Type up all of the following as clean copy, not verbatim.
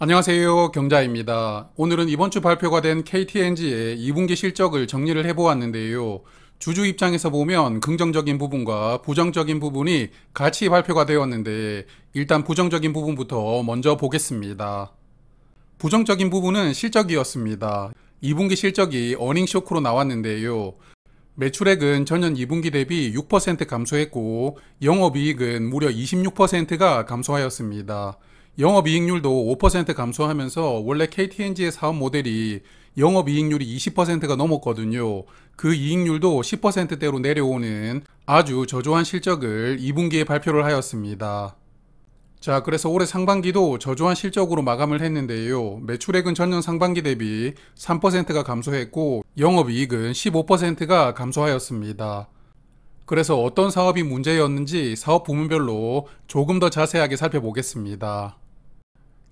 안녕하세요. 경자입니다. 오늘은 이번 주 발표가 된 KTNG의 2분기 실적을 정리를 해보았는데요. 주주 입장에서 보면 긍정적인 부분과 부정적인 부분이 같이 발표가 되었는데 일단 부정적인 부분부터 먼저 보겠습니다. 부정적인 부분은 실적이었습니다. 2분기 실적이 어닝 쇼크로 나왔는데요. 매출액은 전년 2분기 대비 6% 감소했고 영업이익은 무려 26%가 감소하였습니다. 영업이익률도 5% 감소하면서 원래 KTNG의 사업 모델이 영업이익률이 20%가 넘었거든요. 그 이익률도 10%대로 내려오는 아주 저조한 실적을 2분기에 발표를 하였습니다. 자, 그래서 올해 상반기도 저조한 실적으로 마감을 했는데요. 매출액은 전년 상반기 대비 3%가 감소했고 영업이익은 15%가 감소하였습니다. 그래서 어떤 사업이 문제였는지 사업 부문별로 조금 더 자세하게 살펴보겠습니다.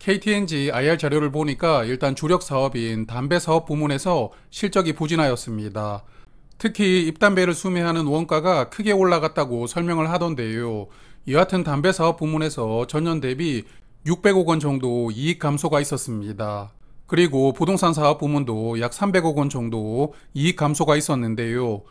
KTNG IR 자료를 보니까 일단 주력 사업인 담배 사업 부문에서 실적이 부진하였습니다. 특히 잎담배를 수매하는 원가가 크게 올라갔다고 설명을 하던데요. 여하튼 담배 사업 부문에서 전년 대비 600억 원 정도 이익 감소가 있었습니다. 그리고 부동산 사업 부문도 약 300억 원 정도 이익 감소가 있었는데요.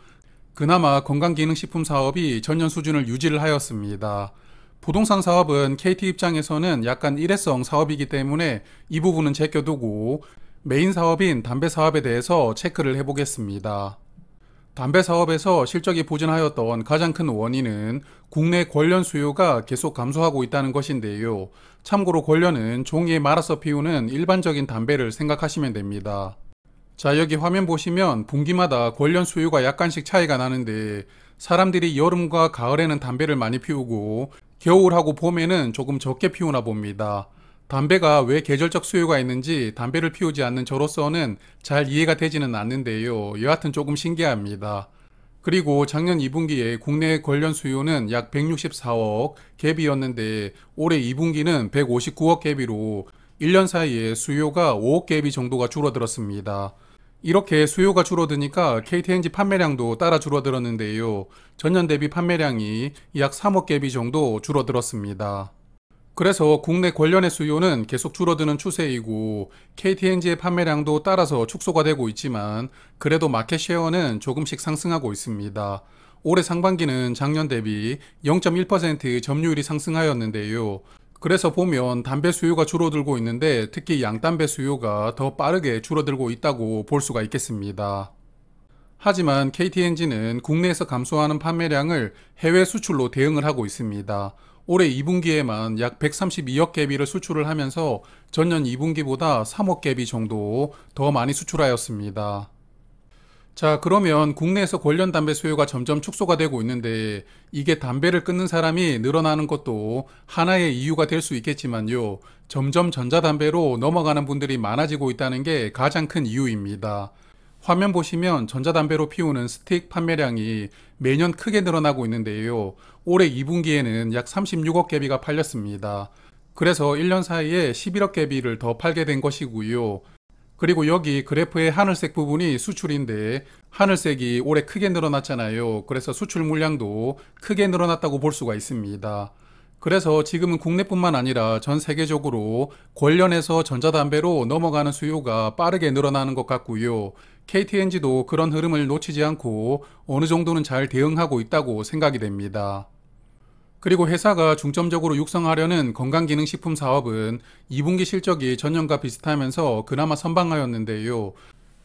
그나마 건강기능식품 사업이 전년 수준을 유지를 하였습니다. 부동산 사업은 KT 입장에서는 약간 일회성 사업이기 때문에 이 부분은 제껴두고 메인 사업인 담배 사업에 대해서 체크를 해보겠습니다. 담배 사업에서 실적이 부진하였던 가장 큰 원인은 국내 관련 수요가 계속 감소하고 있다는 것인데요. 참고로 관련은 종이에 말아서 피우는 일반적인 담배를 생각하시면 됩니다. 자, 여기 화면 보시면 분기마다 관련 수요가 약간씩 차이가 나는데 사람들이 여름과 가을에는 담배를 많이 피우고 겨울하고 봄에는 조금 적게 피우나 봅니다. 담배가 왜 계절적 수요가 있는지 담배를 피우지 않는 저로서는 잘 이해가 되지는 않는데요. 여하튼 조금 신기합니다. 그리고 작년 2분기에 국내 관련 수요는 약 164억 갭이었는데 올해 2분기는 159억 갭이로 1년 사이에 수요가 5억 갭이 정도가 줄어들었습니다. 이렇게 수요가 줄어드니까 KTNG 판매량도 따라 줄어들었는데요. 전년 대비 판매량이 약 3억 갭이 정도 줄어들었습니다. 그래서 국내 관련의 수요는 계속 줄어드는 추세이고 KTNG의 판매량도 따라서 축소가 되고 있지만 그래도 마켓 셰어는 조금씩 상승하고 있습니다. 올해 상반기는 작년 대비 0.1% 점유율이 상승하였는데요. 그래서 보면 담배 수요가 줄어들고 있는데 특히 양담배 수요가 더 빠르게 줄어들고 있다고 볼 수가 있겠습니다. 하지만 KTNG는 국내에서 감소하는 판매량을 해외 수출로 대응을 하고 있습니다. 올해 2분기에만 약 132억 개비를 수출을 하면서 전년 2분기보다 3억 개비 정도 더 많이 수출하였습니다. 자, 그러면 국내에서 관련 담배 수요가 점점 축소가 되고 있는데 이게 담배를 끊는 사람이 늘어나는 것도 하나의 이유가 될 수 있겠지만요. 점점 전자담배로 넘어가는 분들이 많아지고 있다는 게 가장 큰 이유입니다. 화면 보시면 전자담배로 피우는 스틱 판매량이 매년 크게 늘어나고 있는데요. 올해 2분기에는 약 36억 개비가 팔렸습니다. 그래서 1년 사이에 11억 개비를 더 팔게 된 것이고요. 그리고 여기 그래프의 하늘색 부분이 수출인데 하늘색이 올해 크게 늘어났잖아요. 그래서 수출 물량도 크게 늘어났다고 볼 수가 있습니다. 그래서 지금은 국내뿐만 아니라 전 세계적으로 관련해서 전자담배로 넘어가는 수요가 빠르게 늘어나는 것 같고요. KTNG도 그런 흐름을 놓치지 않고 어느 정도는 잘 대응하고 있다고 생각이 됩니다. 그리고 회사가 중점적으로 육성하려는 건강기능식품 사업은 2분기 실적이 전년과 비슷하면서 그나마 선방하였는데요.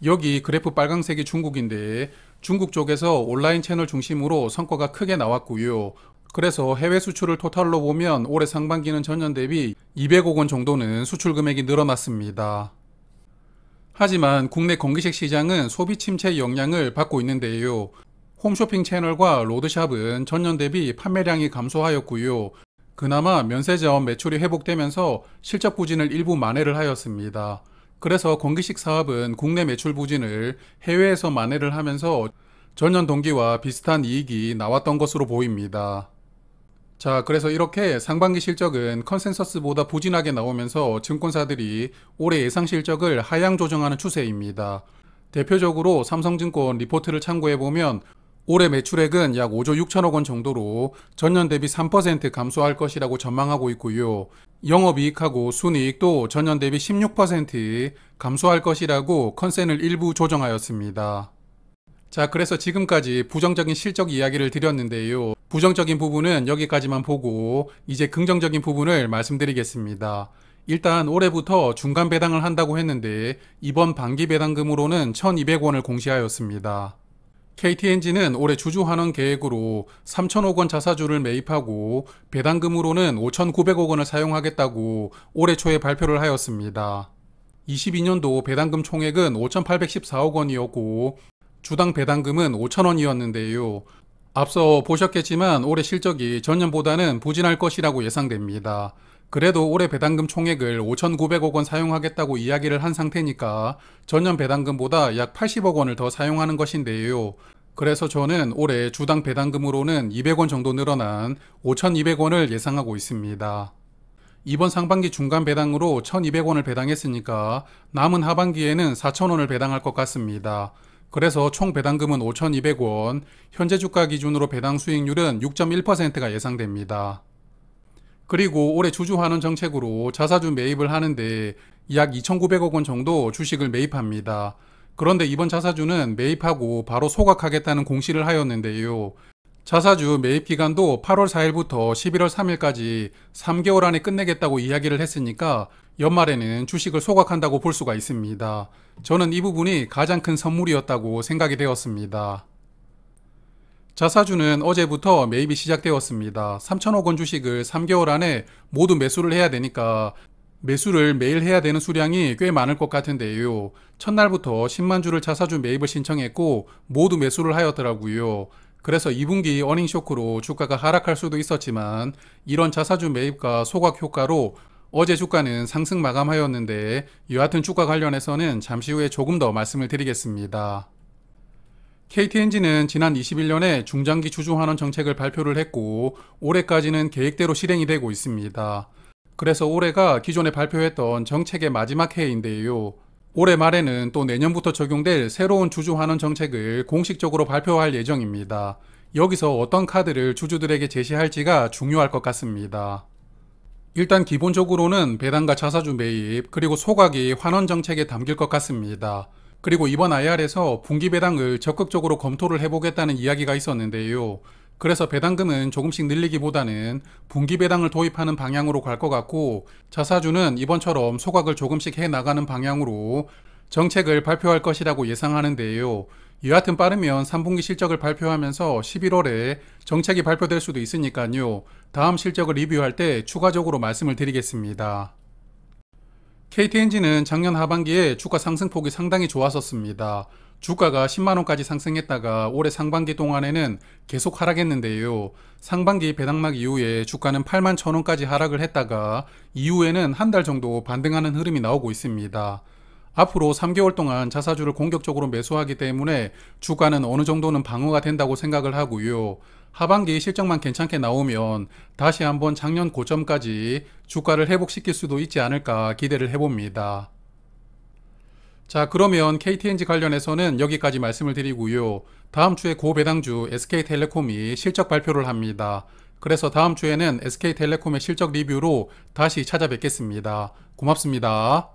여기 그래프 빨강색이 중국인데 중국 쪽에서 온라인 채널 중심으로 성과가 크게 나왔고요. 그래서 해외 수출을 토탈로 보면 올해 상반기는 전년 대비 200억 원 정도는 수출 금액이 늘어났습니다. 하지만 국내 건기식 시장은 소비 침체 영향을 받고 있는데요. 홈쇼핑 채널과 로드샵은 전년 대비 판매량이 감소하였고요. 그나마 면세점 매출이 회복되면서 실적 부진을 일부 만회를 하였습니다. 그래서 건기식 사업은 국내 매출 부진을 해외에서 만회를 하면서 전년 동기와 비슷한 이익이 나왔던 것으로 보입니다. 자, 그래서 이렇게 상반기 실적은 컨센서스보다 부진하게 나오면서 증권사들이 올해 예상 실적을 하향 조정하는 추세입니다. 대표적으로 삼성증권 리포트를 참고해보면 올해 매출액은 약 5조 6천억 원 정도로 전년 대비 3% 감소할 것이라고 전망하고 있고요. 영업이익하고 순이익도 전년 대비 16% 감소할 것이라고 컨센을 일부 조정하였습니다. 자, 그래서 지금까지 부정적인 실적 이야기를 드렸는데요. 부정적인 부분은 여기까지만 보고 이제 긍정적인 부분을 말씀드리겠습니다. 일단 올해부터 중간 배당을 한다고 했는데 이번 반기 배당금으로는 1,200원을 공시하였습니다. KTNG는 올해 주주환원 계획으로 3,000억 원 자사주를 매입하고 배당금으로는 5,900억 원을 사용하겠다고 올해 초에 발표를 하였습니다. 22년도 배당금 총액은 5,814억 원이었고 주당 배당금은 5,000원이었는데요. 앞서 보셨겠지만 올해 실적이 전년보다는 부진할 것이라고 예상됩니다. 그래도 올해 배당금 총액을 5,900억 원 사용하겠다고 이야기를 한 상태니까 전년 배당금보다 약 80억 원을 더 사용하는 것인데요. 그래서 저는 올해 주당 배당금으로는 200원 정도 늘어난 5,200원을 예상하고 있습니다. 이번 상반기 중간 배당으로 1,200원을 배당했으니까 남은 하반기에는 4,000원을 배당할 것 같습니다. 그래서 총 배당금은 5,200원, 현재 주가 기준으로 배당 수익률은 6.1%가 예상됩니다. 그리고 올해 주주환원 정책으로 자사주 매입을 하는데 약 2,900억 원 정도 주식을 매입합니다. 그런데 이번 자사주는 매입하고 바로 소각하겠다는 공시를 하였는데요. 자사주 매입 기간도 8월 4일부터 11월 3일까지 3개월 안에 끝내겠다고 이야기를 했으니까 연말에는 주식을 소각한다고 볼 수가 있습니다. 저는 이 부분이 가장 큰 선물이었다고 생각이 되었습니다. 자사주는 어제부터 매입이 시작되었습니다. 3,000억 원 주식을 3개월 안에 모두 매수를 해야 되니까 매수를 매일 해야 되는 수량이 꽤 많을 것 같은데요. 첫날부터 10만 주를 자사주 매입을 신청했고 모두 매수를 하였더라고요. 그래서 2분기 어닝 쇼크로 주가가 하락할 수도 있었지만 이런 자사주 매입과 소각 효과로 어제 주가는 상승 마감하였는데 여하튼 주가 관련해서는 잠시 후에 조금 더 말씀을 드리겠습니다. KTNG는 지난 21년에 중장기 주주환원 정책을 발표를 했고 올해까지는 계획대로 실행이 되고 있습니다. 그래서 올해가 기존에 발표했던 정책의 마지막 해인데요. 올해 말에는 또 내년부터 적용될 새로운 주주환원 정책을 공식적으로 발표할 예정입니다. 여기서 어떤 카드를 주주들에게 제시할지가 중요할 것 같습니다. 일단 기본적으로는 배당과 자사주 매입 그리고 소각이 환원 정책에 담길 것 같습니다. 그리고 이번 IR에서 분기 배당을 적극적으로 검토를 해보겠다는 이야기가 있었는데요. 그래서 배당금은 조금씩 늘리기보다는 분기 배당을 도입하는 방향으로 갈 것 같고 자사주는 이번처럼 소각을 조금씩 해나가는 방향으로 정책을 발표할 것이라고 예상하는데요. 여하튼 빠르면 3분기 실적을 발표하면서 11월에 정책이 발표될 수도 있으니까요. 다음 실적을 리뷰할 때 추가적으로 말씀을 드리겠습니다. KTNG는 작년 하반기에 주가 상승폭이 상당히 좋았었습니다. 주가가 10만원까지 상승했다가 올해 상반기 동안에는 계속 하락했는데요. 상반기 배당막 이후에 주가는 8만 1,000원까지 하락을 했다가 이후에는 한 달 정도 반등하는 흐름이 나오고 있습니다. 앞으로 3개월 동안 자사주를 공격적으로 매수하기 때문에 주가는 어느 정도는 방어가 된다고 생각을 하고요. 하반기 실적만 괜찮게 나오면 다시 한번 작년 고점까지 주가를 회복시킬 수도 있지 않을까 기대를 해봅니다. 자, 그러면 KTNG 관련해서는 여기까지 말씀을 드리고요. 다음 주에 고배당주 SK텔레콤이 실적 발표를 합니다. 그래서 다음 주에는 SK텔레콤의 실적 리뷰로 다시 찾아뵙겠습니다. 고맙습니다.